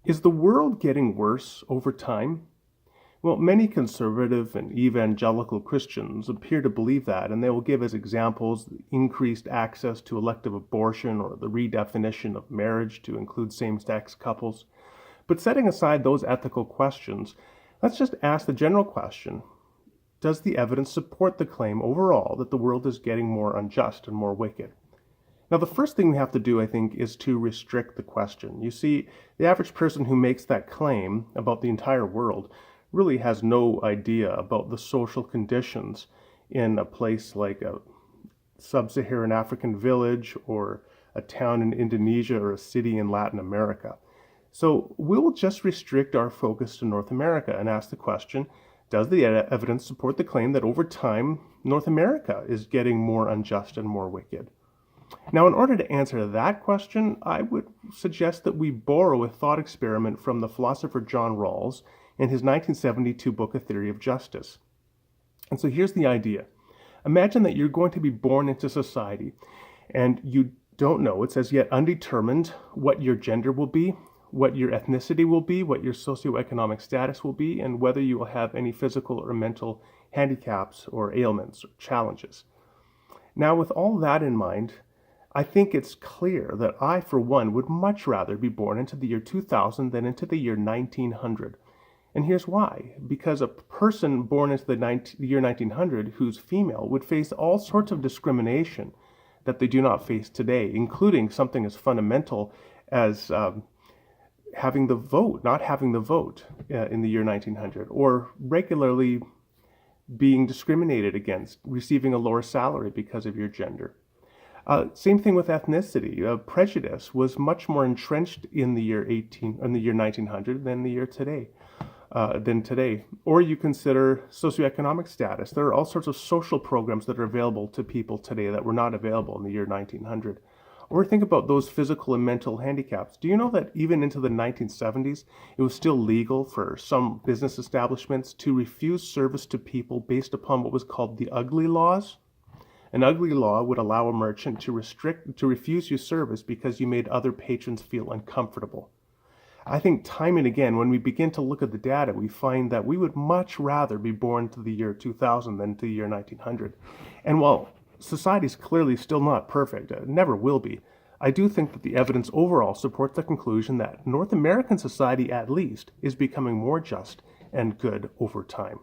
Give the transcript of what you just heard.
Is the world getting worse over time? Well, many conservative and evangelical Christians appear to believe that, and they will give as examples the increased access to elective abortion or the redefinition of marriage to include same-sex couples. But setting aside those ethical questions, let's just ask the general question: does the evidence support the claim overall that the world is getting more unjust and more wicked? Now, the first thing we have to do, I think, is to restrict the question. You see, the average person who makes that claim about the entire world really has no idea about the social conditions in a place like a sub-Saharan African village or a town in Indonesia or a city in Latin America. So we'll just restrict our focus to North America and ask the question: does the evidence support the claim that over time North America is getting more unjust and more wicked? Now, in order to answer that question, I would suggest that we borrow a thought experiment from the philosopher John Rawls in his 1972 book, A Theory of Justice. And so here's the idea. Imagine that you're going to be born into society, and you don't know, it's as yet undetermined, what your gender will be, what your ethnicity will be, what your socioeconomic status will be, and whether you will have any physical or mental handicaps or ailments or challenges. Now, with all that in mind, I think it's clear that I, for one, would much rather be born into the year 2000 than into the year 1900. And here's why. Because a person born into the year 1900 who's female would face all sorts of discrimination that they do not face today, including something as fundamental as having the vote, not having the vote in the year 1900, or regularly being discriminated against, receiving a lower salary because of your gender. Same thing with ethnicity. Prejudice was much more entrenched in the year 1900 than the year today. Or you consider socioeconomic status. There are all sorts of social programs that are available to people today that were not available in the year 1900. Or think about those physical and mental handicaps. Do you know that even into the 1970s, it was still legal for some business establishments to refuse service to people based upon what was called the ugly laws? An ugly law would allow a merchant to refuse you service because you made other patrons feel uncomfortable. I think time and again, when we begin to look at the data, we find that we would much rather be born to the year 2000 than to the year 1900. And while society is clearly still not perfect, it never will be, I do think that the evidence overall supports the conclusion that North American society, at least, is becoming more just and good over time.